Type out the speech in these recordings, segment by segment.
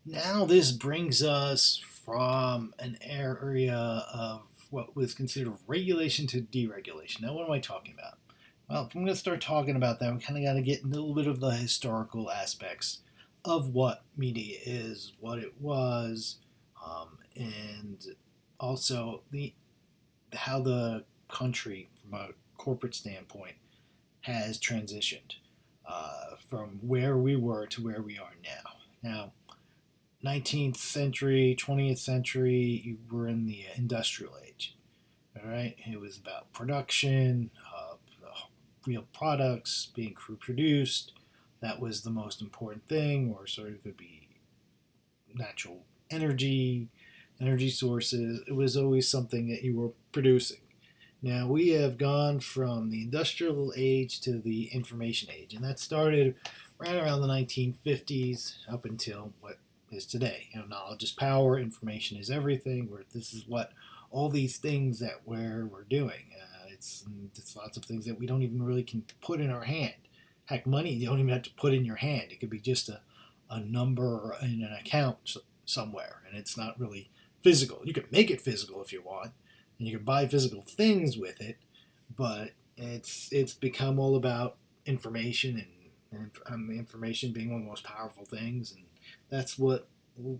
Now, this brings us from an area of what was considered regulation to deregulation. Now, what am I talking about? Well, if I'm going to start talking about that, we kind of got to get a little bit of the historical aspects of what media is, what it was, and also the how the country, from a corporate standpoint, has transitioned from where we were to where we are now. Now, 19th century, 20th century, you were in the industrial age. All right, it was about production, real products being produced. That was the most important thing, or sort of could be natural energy, energy sources. It was always something that you were producing. Now we have gone from the industrial age to the information age, and that started right around the 1950s up until what is today. Knowledge is power, information is everything. This is what all these things that we're doing. It's lots of things that we don't even really can put in our hand. Heck, money you don't even have to put in your hand. It could be just a number in an account somewhere, and it's not really physical. You can make it physical if you want, and you can buy physical things with it, but it's become all about information and information being one of the most powerful things, and that's what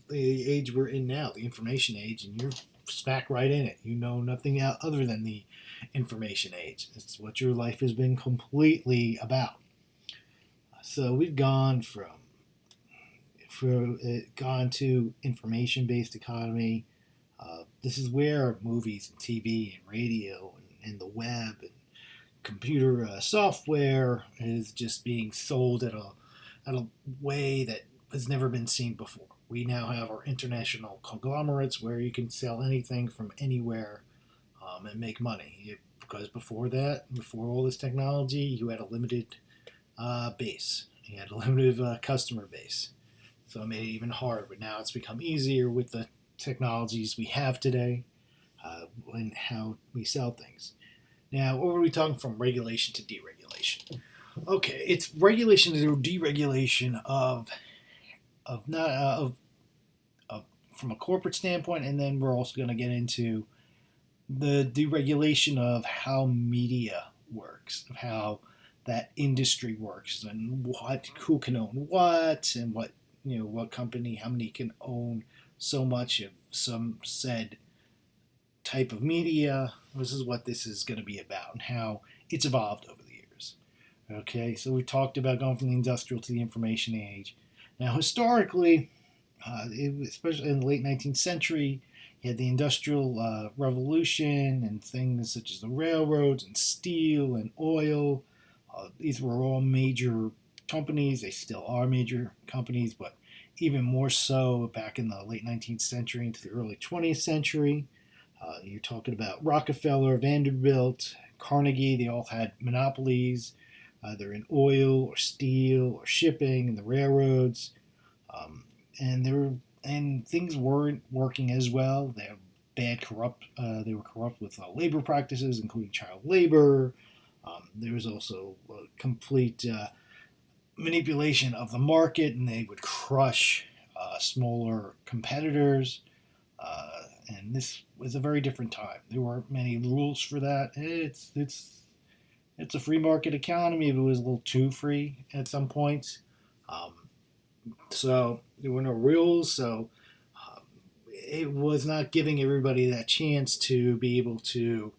the age we're in now, the information age, and you're smack right in it. You know nothing other than the information age. It's what your life has been completely about. So we've gone to information based economy. This is where movies and TV and radio and the web and computer software is just being sold at a way that has never been seen before. We now have our international conglomerates where you can sell anything from anywhere and make money. Because before that, before all this technology, you had a limited base. You had a limited customer base. So it made it even harder. But now it's become easier with the technologies we have today and how we sell things. Now, what were we talking from regulation to deregulation? Okay, it's regulation to deregulation of not of from a corporate standpoint, and then we're also going to get into the deregulation of how media works, of how that industry works, and what who can own what, and what company, how many can own so much of some said type of media. This is what this is going to be about, and how it's evolved over the years. Okay, so we talked about going from the industrial to the information age. Now, historically, especially in the late 19th century, you had the Industrial Revolution and things such as the railroads and steel and oil. These were all major companies. They still are major companies, but even more so back in the late 19th century into the early 20th century. You're talking about Rockefeller, Vanderbilt, Carnegie. They all had monopolies, either in oil or steel or shipping and the railroads. Um, and things weren't working as well. They had bad corrupt. They were corrupt with labor practices, including child labor. There was also complete manipulation of the market, and they would crush smaller competitors. And this was a very different time. There weren't many rules for that. It's a free market economy, but it was a little too free at some points. Um, so there were no rules. So it was not giving everybody that chance to be able to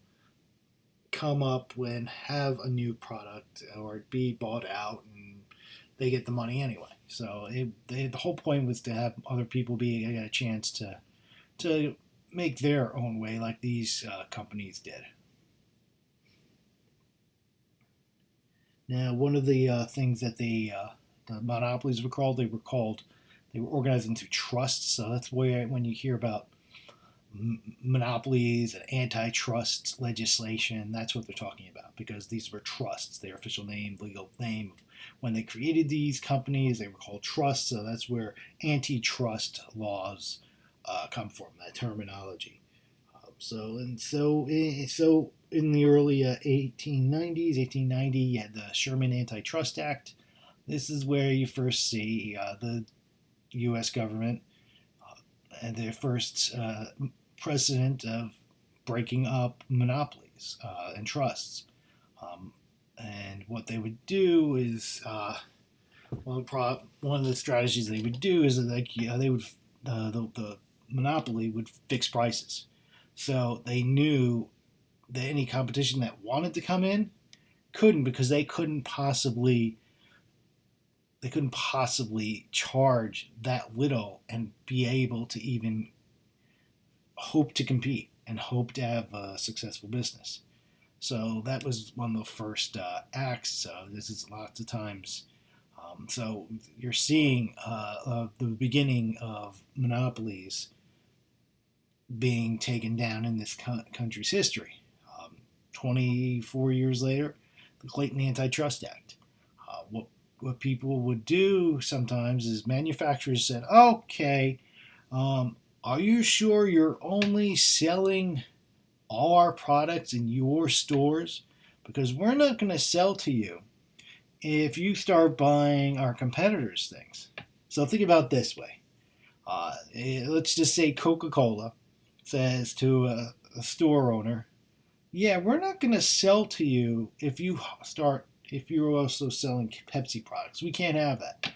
come up and have a new product or be bought out, and they get the money anyway. So the whole point was to have other people be get a chance to make their own way, like these companies did. Now, one of the things that the monopolies they were organized into trusts. So that's where when you hear about monopolies and antitrust legislation, that's what they're talking about, because these were trusts, their official name, legal name. When they created these companies, they were called trusts, so that's where antitrust laws come from, that terminology. So in the early 1890s, 1890, you had the Sherman Antitrust Act. This is where you first see the U.S. government. and their first precedent of breaking up monopolies and trusts. Um, and what they would do is, one of the strategies they would do is that they would the monopoly would fix prices, so they knew that any competition that wanted to come in couldn't, because they couldn't possibly charge that little and be able to even hope to compete and hope to have a successful business. So that was one of the first acts. This is lots of times. So you're seeing the beginning of monopolies being taken down in this country's history. 24 years later, the Clayton Antitrust Act. What people would do sometimes is manufacturers said, "Okay, are you sure you're only selling all our products in your stores? Because we're not going to sell to you if you start buying our competitors' things." So think about it this way. Let's just say Coca-Cola says to a store owner, "Yeah, we're not going to sell to you if you're also selling Pepsi products. We can't have that."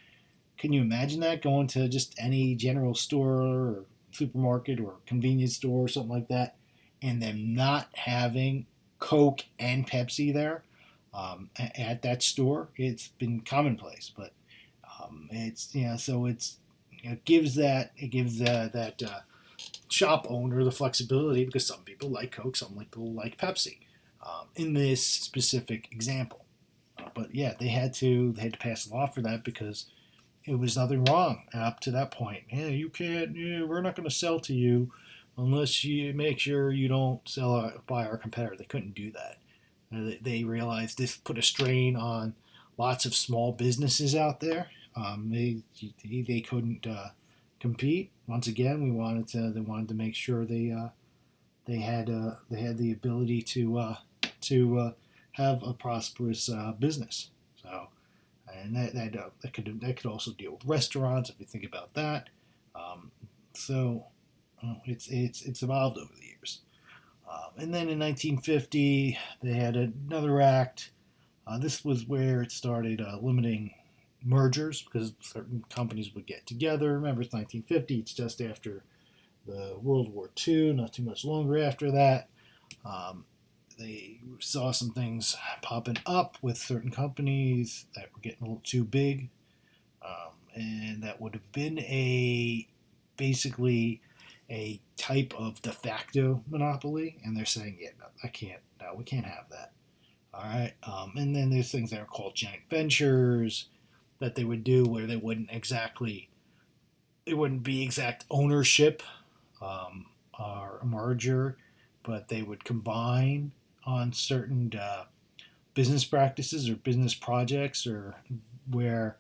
Can you imagine that, going to just any general store or supermarket or convenience store or something like that, and them not having Coke and Pepsi there at that store? It's been commonplace, but it's so it gives that shop owner the flexibility, because some people like Coke, some people like Pepsi. In this specific example, but yeah, they had to pass a law for that, because it was nothing wrong up to that point. Yeah, you can't. Yeah, we're not going to sell to you unless you make sure you don't sell by our competitor. They couldn't do that. They realized this put a strain on lots of small businesses out there. They couldn't compete. Once again, they wanted to make sure they had the ability to have a prosperous business. So, and that could also deal with restaurants if you think about that. Um, so it's evolved over the years. And then in 1950, they had another act. This was where it started limiting mergers, because certain companies would get together. Remember, it's 1950. It's just after the World War II, not too much longer after that. Um, they saw some things popping up with certain companies that were getting a little too big, and that would have been basically a type of de facto monopoly, and they're saying, "Yeah, no, we can't have that." All right, and then there's things that are called joint ventures that they would do, where it wouldn't be exact ownership or a merger, but they would combine on certain business practices or business projects, or where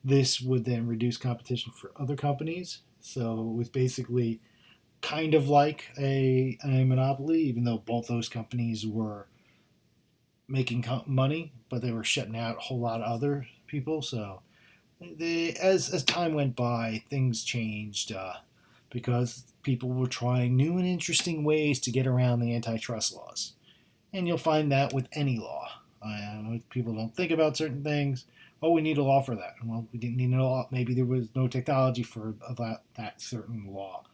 this would then reduce competition for other companies. So it was basically kind of like a monopoly, even though both those companies were making money, but they were shutting out a whole lot of other people. So as time went by, things changed because people were trying new and interesting ways to get around the antitrust laws. And you'll find that with any law. People don't think about certain things. Oh, we need a law for that. Well, we didn't need a law. Maybe there was no technology for that certain law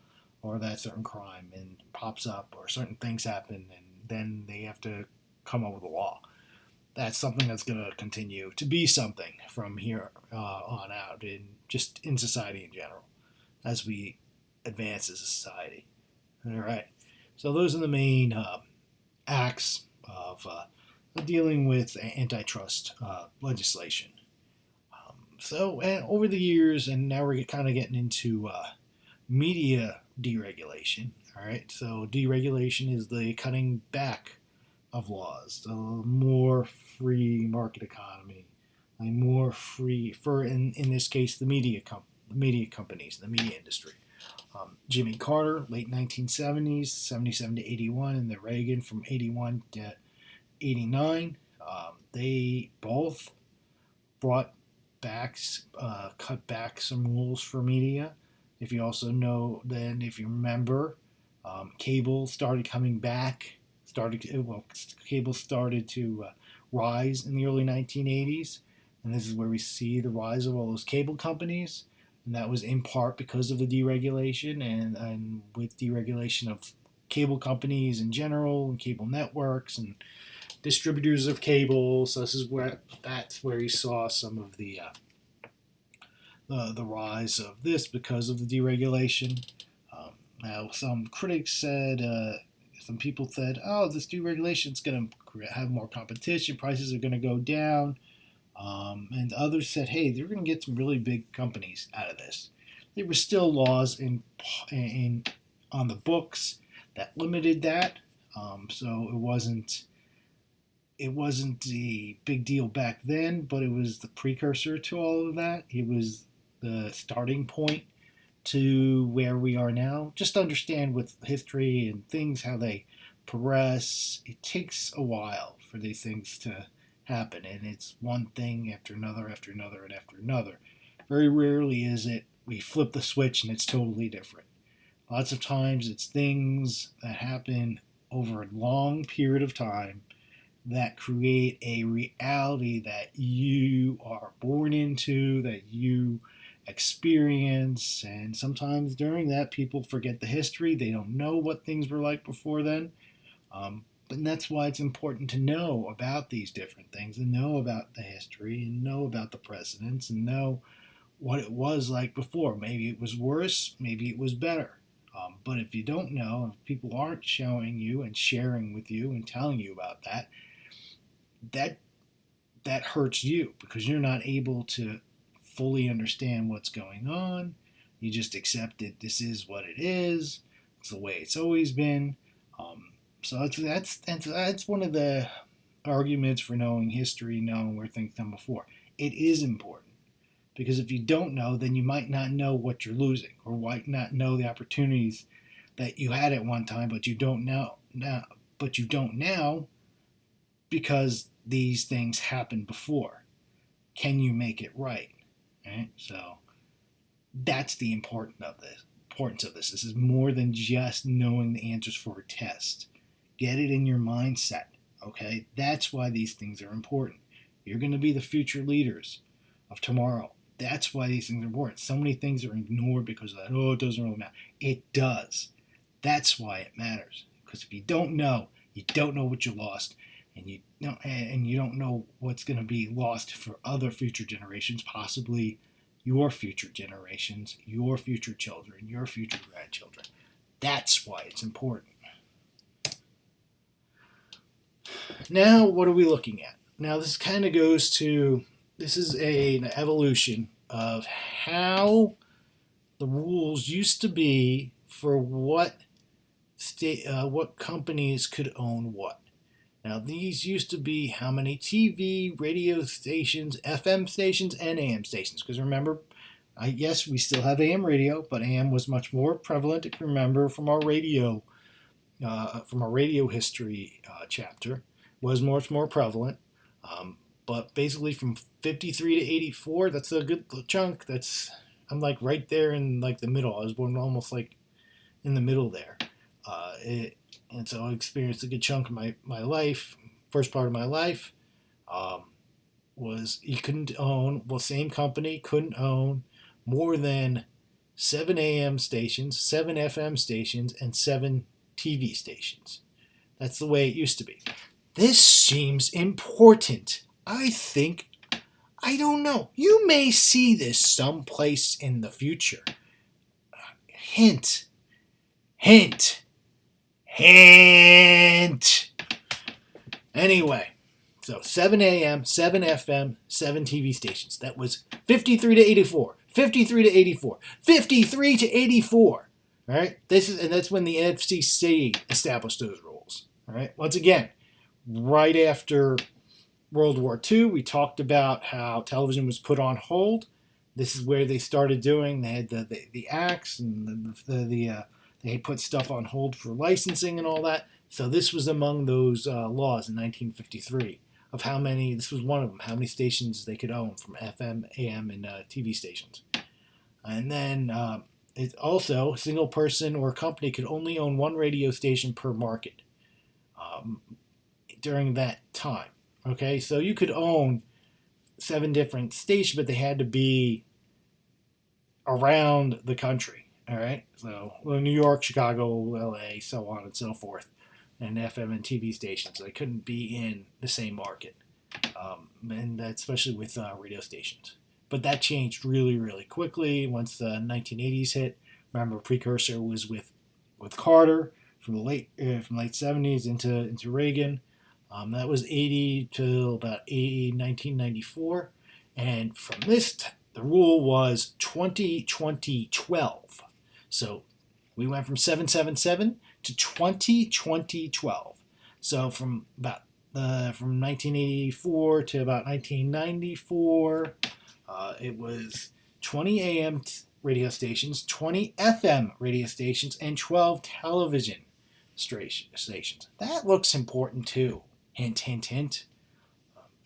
or that certain crime, and it pops up, or certain things happen, and then they have to come up with a law. That's something that's going to continue to be something from here on out, just in society in general, as we advance as a society. All right. So those are the main acts of dealing with antitrust legislation. So over the years, and now we're kind of getting into media deregulation. All right. So deregulation is the cutting back of laws, a more free market economy, a more free for in this case the media companies, the media industry. Jimmy Carter, late 1970s, 77 to 81, and the Reagan from 81 to 89. They both brought back, cut back some rules for media. If you also know, then if you remember, cable started coming back. Cable started to rise in the early 1980s, and this is where we see the rise of all those cable companies. And that was in part because of the deregulation, and with deregulation of cable companies in general, and cable networks, and distributors of cable. So that's where you saw some of the rise of this because of the deregulation. Now, some people said, oh, this deregulation is going to have more competition, prices are going to go down. And others said, hey, they're going to get some really big companies out of this. There were still laws on the books that limited that, so it wasn't a big deal back then, but it was the precursor to all of that. It was the starting point to where we are now. Just understand with history and things how they progress. It takes a while for these things to happen, and it's one thing after another, after another, and after another. Very rarely is it we flip the switch and it's totally different. Lots of times it's things that happen over a long period of time that create a reality that you are born into, that you experience, and sometimes during that people forget the history. They don't know what things were like before then. And that's why it's important to know about these different things and know about the history and know about the precedents and know what it was like before. Maybe it was worse, maybe it was better. But if you don't know, if people aren't showing you and sharing with you and telling you about that, that that hurts you because you're not able to fully understand what's going on. You just accept it. This is what it is. It's the way it's always been. So that's one of the arguments for knowing history, knowing where things come before. It is important because if you don't know, then you might not know what you're losing, or might not know the opportunities that you had at one time, but you don't know now. But you don't now because these things happened before. Can you make it right? Right? So that's the importance of this. This is more than just knowing the answers for a test. Get it in your mindset. Okay? That's why these things are important. You're going to be the future leaders of tomorrow. That's why these things are important. So many things are ignored because of that. Oh, it doesn't really matter. It does. That's why it matters. Because if you don't know what you lost, and you don't know what's going to be lost for other future generations, possibly your future generations, your future children, your future grandchildren. That's why it's important. Now, what are we looking at? Now, this kind of goes to this is an evolution of how the rules used to be for what companies could own what. Now, these used to be how many TV, radio stations, FM stations, and AM stations. Because remember, yes, we still have AM radio, but AM was much more prevalent. If you remember from our radio history chapter, was much more prevalent. But basically, from 53 to 84, that's a good chunk. I'm like right there in like the middle. I was born almost like in the middle there. And so I experienced a good chunk of my life. First part of my life was you couldn't own, same company couldn't own more than 7 AM stations, 7 FM stations, and 7 TV stations. That's the way it used to be. This seems important. I don't know. You may see this someplace in the future. Hint. Hint. Hint. Anyway, so 7 a.m., 7 FM, 7 TV stations. That was 53 to 84. 53 to 84. 53 to 84. All right? That's when the FCC established those rules. All right? Once again, right after World War II, we talked about how television was put on hold. This is where they started doing. They had the acts and they put stuff on hold for licensing and all that. So this was among those laws in 1953 of how many. This was one of them. How many stations they could own from FM, AM, and TV stations. And then It's also a single person or company could only own one radio station per market um, during that time. Okay, so you could own 7 different stations, but they had to be around the country. All right, so New York, Chicago, LA, so on and so forth, and FM and TV stations. So they couldn't be in the same market, and especially with radio stations. But that changed really, really quickly once the 1980s hit. Remember, precursor was with Carter from the late 70s into Reagan. That was 80 till about 1994, and from the rule was 20-20-12. So we went from 777 to 20-20-12. So from 1984 to about 1994, it was 20 AM radio stations, 20 FM radio stations, and 12 television stations. That looks important too. Hint, hint, hint.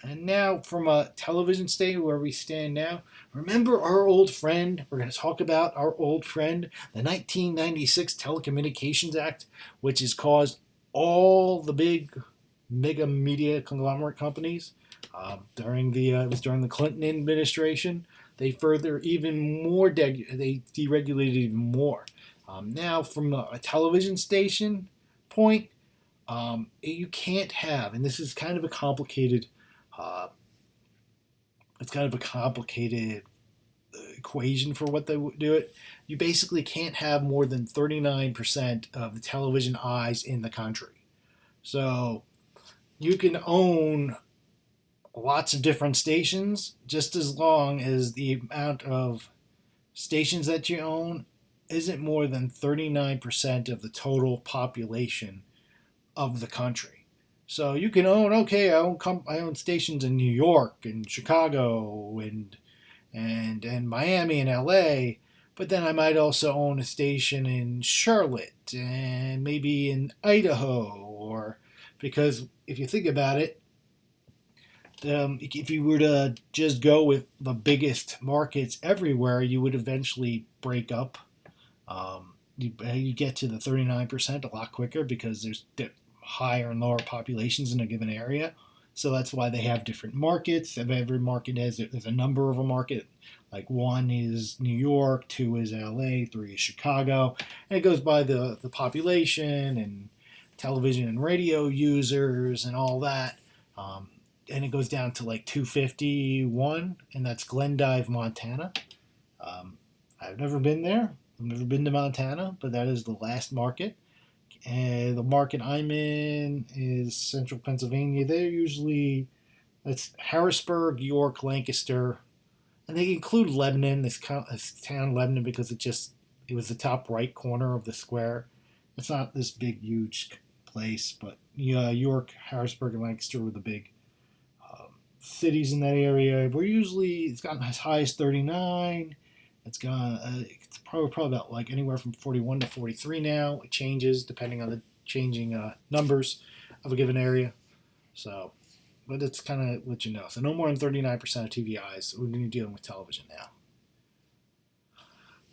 And now, from a television station where we stand now, remember our old friend? We're going to talk about our old friend, the 1996 Telecommunications Act, which has caused all the big mega media conglomerate companies it was during the Clinton administration. They further even more they deregulated even more. Now, from a television station point, you can't have, and this is kind of a complicated. It's kind of a complicated equation for what they do it. You basically can't have more than 39% of the television eyes in the country. So you can own lots of different stations just as long as the amount of stations that you own isn't more than 39% of the total population of the country. So you can own, okay, I own stations in New York and Chicago and Miami and LA, but then I might also own a station in Charlotte and maybe in Idaho, or because if you think about it, if you were to just go with the biggest markets everywhere, you would eventually break up. You get to the 39% a lot quicker because there's higher and lower populations in a given area. So that's why they have different markets. Every market there's a number of a market. Like 1 is New York, 2 is LA, 3 is Chicago. And it goes by the population and television and radio users and all that. And it goes down to like 251, and that's Glendive, Montana. I've never been there. I've never been to Montana, but that is the last market. And the market I'm in is central Pennsylvania. That's Harrisburg, York, Lancaster, and they include Lebanon, this town Lebanon, because it was the top right corner of the square. It's not this big, huge place, but York, Harrisburg, and Lancaster were the big cities in that area. It's gotten as high as 39. It's probably about like anywhere from 41 to 43 now. It changes depending on the changing numbers of a given area. So, but it's kind of let you know. So no more than 39% of TV eyes when you're dealing with television now.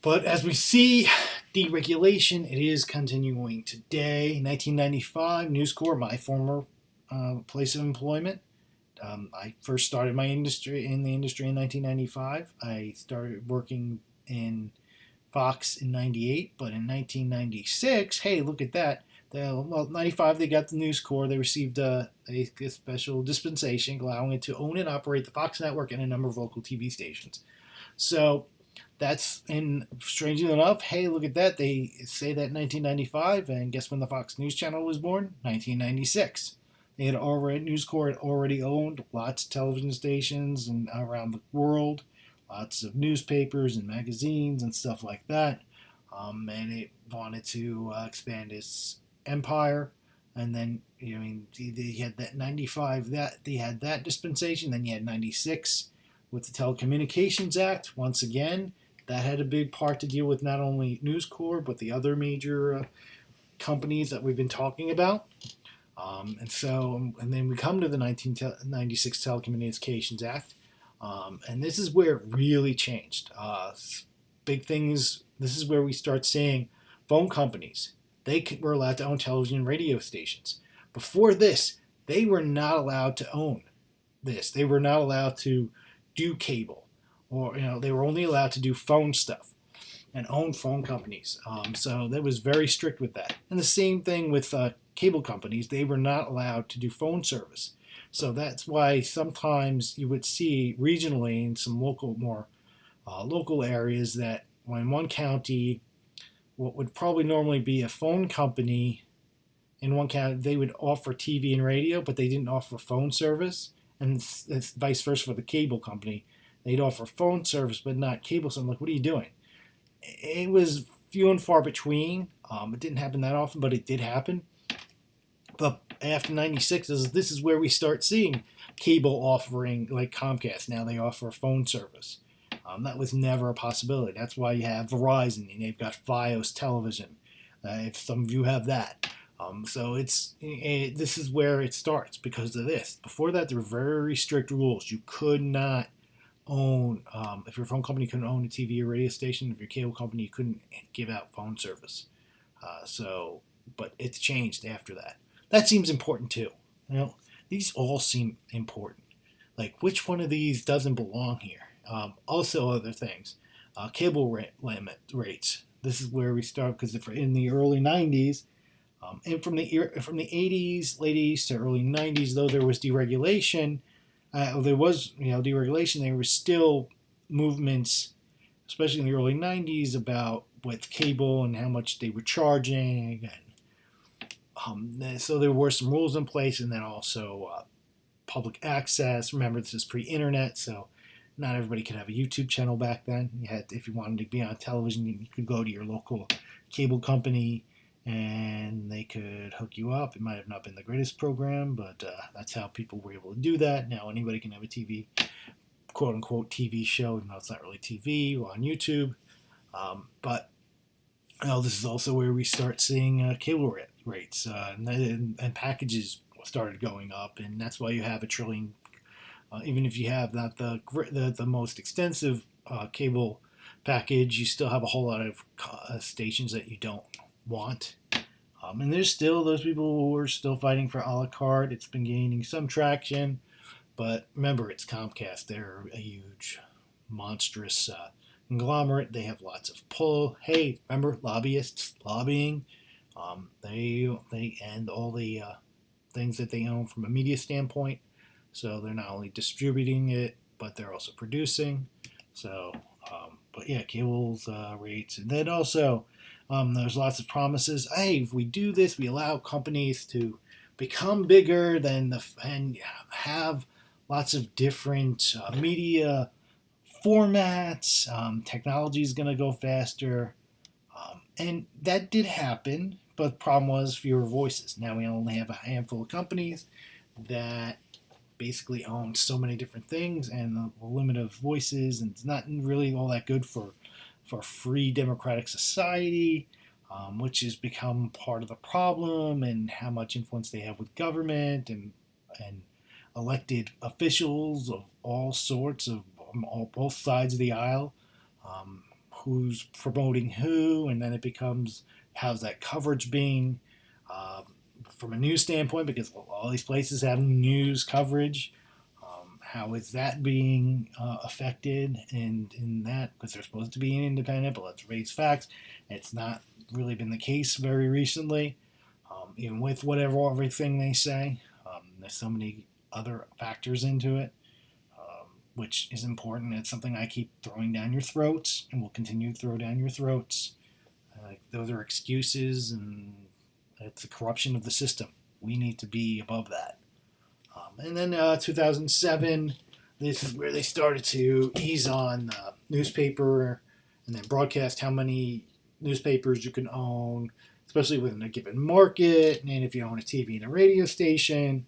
But as we see, deregulation, it is continuing today. 1995, News Corp, my former place of employment. I first started my industry in 1995. I started working in Fox in 98, but in 1996, hey, look at that. 95, they got the News Corp. They received a special dispensation allowing it to own and operate the Fox network and a number of local TV stations. So strangely enough, hey, look at that. They say that in 1995, and guess when the Fox News Channel was born? 1996. News Corp had already owned lots of television stations and around the world, lots of newspapers and magazines and stuff like that. And it wanted to expand its empire. And then, they had that 95, they had that dispensation. Then you had 96 with the Telecommunications Act. Once again, that had a big part to deal with not only News Corp, but the other major companies that we've been talking about. And then we come to the 1996 Telecommunications Act, and this is where it really changed. Big things This is where we start seeing phone companies. Were allowed to own television and radio stations. Before this, they were not allowed to own this. They were not allowed to do cable, or they were only allowed to do phone stuff and own phone companies. So that was very strict with that. And the same thing with cable companies. They were not allowed to do phone service. So that's why sometimes you would see regionally in some more local areas that when one county, what would probably normally be a phone company in one county, they would offer TV and radio, but they didn't offer phone service. And it's vice versa for the cable company. They'd offer phone service, but not cable. So I'm like, what are you doing? It was few and far between. It didn't happen that often, but it did happen. But after '96, this is where we start seeing cable offering, like Comcast. Now they offer phone service. That was never a possibility. That's why you have Verizon, and they've got Fios television. If some of you have that. So this is where it starts because of this. Before that, there were very strict rules. You could not own, if your phone company couldn't own a TV or radio station, if your cable company, you couldn't give out phone service. But it's changed after that. That seems important too. These all seem important. Like, which one of these doesn't belong here? Also, other things, cable limit rates. This is where we start because in the early '90s, and from the '80s, late '80s to early '90s, though there was deregulation, deregulation. There were still movements, especially in the early '90s, about with cable and how much they were charging, and so there were some rules in place, and then also public access. Remember, this is pre-internet, so not everybody could have a YouTube channel back then. If you wanted to be on television, you could go to your local cable company and they could hook you up. It might have not been the greatest program, but that's how people were able to do that. Now anybody can have a TV, quote unquote TV show, even though it's not really TV, or on YouTube. But this is also where we start seeing cable rates and packages started going up, and that's why you have a trillion. Even if you have not the most extensive cable package, you still have a whole lot of stations that you don't want. And there's still those people who are still fighting for a la carte. It's been gaining some traction, but remember, it's Comcast. They're a huge, monstrous conglomerate. They have lots of pull. Hey, remember lobbyists lobbying? They end all the things that they own from a media standpoint. So they're not only distributing it, but they're also producing. So, but yeah, cable's rates. And then also, there's lots of promises. Hey, if we do this, we allow companies to become bigger and have lots of different media formats. Technology is going to go faster. And that did happen, but the problem was fewer voices. Now we only have a handful of companies that basically own so many different things and the limit of voices, and it's not really all that good for free democratic society, which has become part of the problem, and how much influence they have with government and elected officials of all sorts of both sides of the aisle, who's promoting who, and then it becomes how's that coverage being from a news standpoint, because all these places have news coverage. How is that being affected in that? Because they're supposed to be independent, but let's face facts. It's not really been the case very recently, even with everything they say. There's so many other factors into it, which is important. It's something I keep throwing down your throats and will continue to throw down your throats. Those are excuses, and it's the corruption of the system. We need to be above that. And then 2007, this is where they started to ease on newspaper and then broadcast how many newspapers you can own, especially within a given market. And if you own a TV and a radio station,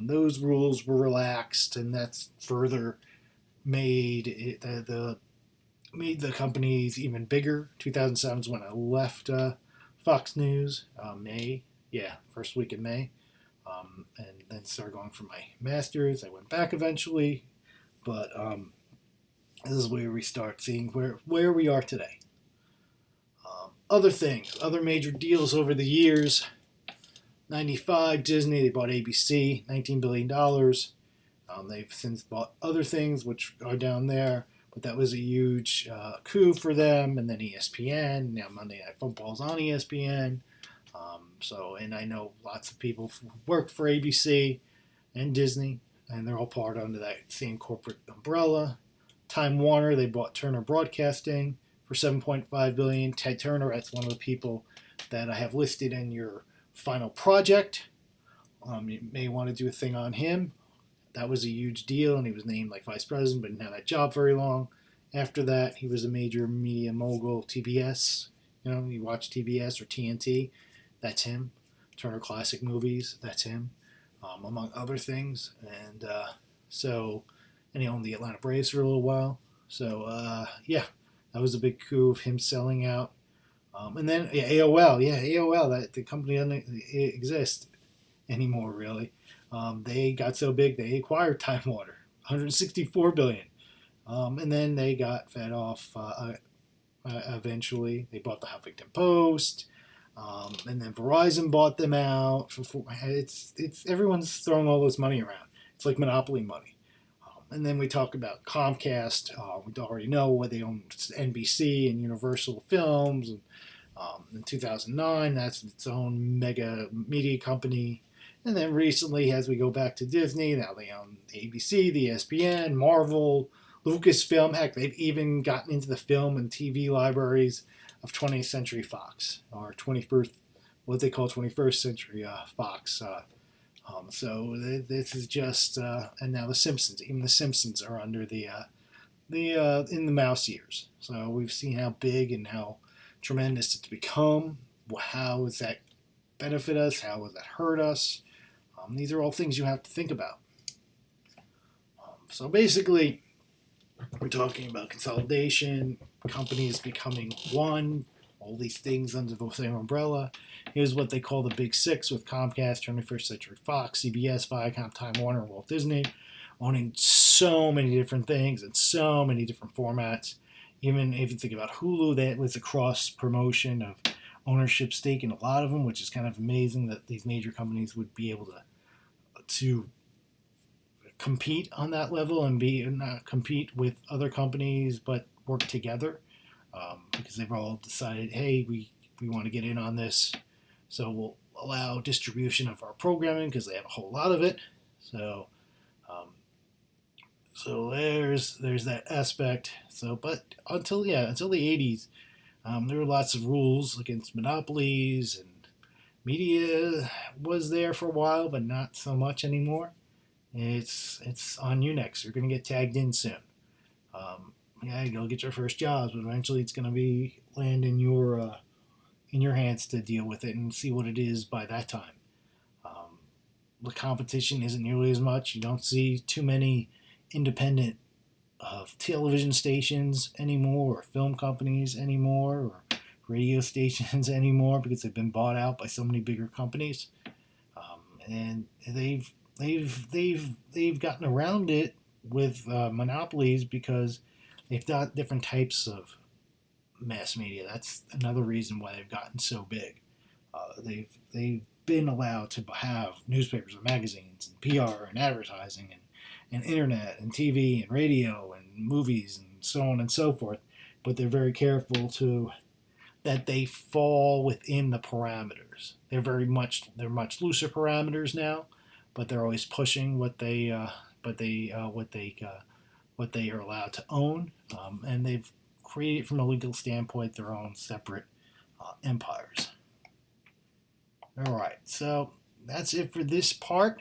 those rules were relaxed, and that's further made the companies even bigger. 2007 is when I left Fox News, first week in May. And then started going for my master's. I went back eventually, but this is where we start seeing where we are today. Other things, other major deals over the years. 95, Disney, they bought ABC, $19 billion. They've since bought other things, which are down there, but that was a huge coup for them. And then ESPN, now Monday Night Football's on ESPN. And I know lots of people who work for ABC and Disney, and they're all part under that same corporate umbrella. Time Warner, they bought Turner Broadcasting for $7.5 billion. Ted Turner, that's one of the people that I have listed in your final project. You may want to do a thing on him. That was a huge deal, and he was named like vice president, but didn't have that job very long. After that, he was a major media mogul, TBS. You watch TBS or TNT, that's him. Turner Classic Movies, that's him, among other things. And and he owned the Atlanta Braves for a little while. So, that was a big coup of him selling out. And then AOL, that the company doesn't exist anymore, really. They got so big they acquired Time Warner, $164 billion. And then they got fed off. Eventually, they bought the Huffington Post, and then Verizon bought them out. It's everyone's throwing all this money around. It's like monopoly money. And then we talk about Comcast. We already know where they own NBC and Universal Films. And in 2009, that's its own mega media company. And then recently, as we go back to Disney, now they own the ABC, the ESPN, Marvel, Lucasfilm. Heck, they've even gotten into the film and TV libraries of 20th Century Fox, or 21st, what they call 21st Century Fox. So this is just, and now the Simpsons. Even the Simpsons are under the in the mouse ears. So we've seen how big and how tremendous it's become. How does that benefit us? How does that hurt us? These are all things you have to think about. So basically, we're talking about consolidation, companies becoming one, all these things under the same umbrella. Here's what they call the Big Six with Comcast, 21st Century Fox, CBS, Viacom, Time Warner, Walt Disney, owning so many different things and so many different formats. Even if you think about Hulu, that was a cross promotion of ownership stake in a lot of them, which is kind of amazing that these major companies would be able to compete on that level and not compete with other companies, but work together, because they've all decided, hey, we want to get in on this, so we'll allow distribution of our programming because they have a whole lot of it. So there's that aspect. But until the 80s, there were lots of rules against monopolies, and media was there for a while, but not so much anymore. It's on you next. You're going to get tagged in soon. You'll get your first jobs, but eventually it's going to be land in your hands to deal with it and see what it is by that time. The competition isn't nearly as much. You don't see too many independent television stations anymore, or film companies anymore, or radio stations anymore, because they've been bought out by so many bigger companies, and they've gotten around it with monopolies because they've got different types of mass media. That's another reason why they've gotten so big. They've been allowed to have newspapers and magazines and PR and advertising and internet and TV and radio and movies and so on and so forth, but they're very careful that they fall within the parameters. They're much looser parameters now, but they're always pushing what they are allowed to own, and they've created from a legal standpoint their own separate empires. All right, so that's it for this part.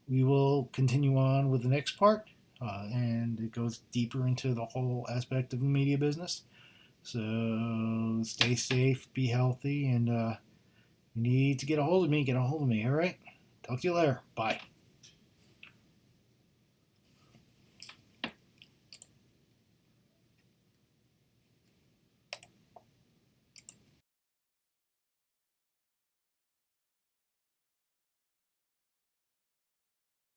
We will continue on with the next part, and it goes deeper into the whole aspect of the media business. So stay safe, be healthy, and you need to get a hold of me, all right? Talk to you later. Bye.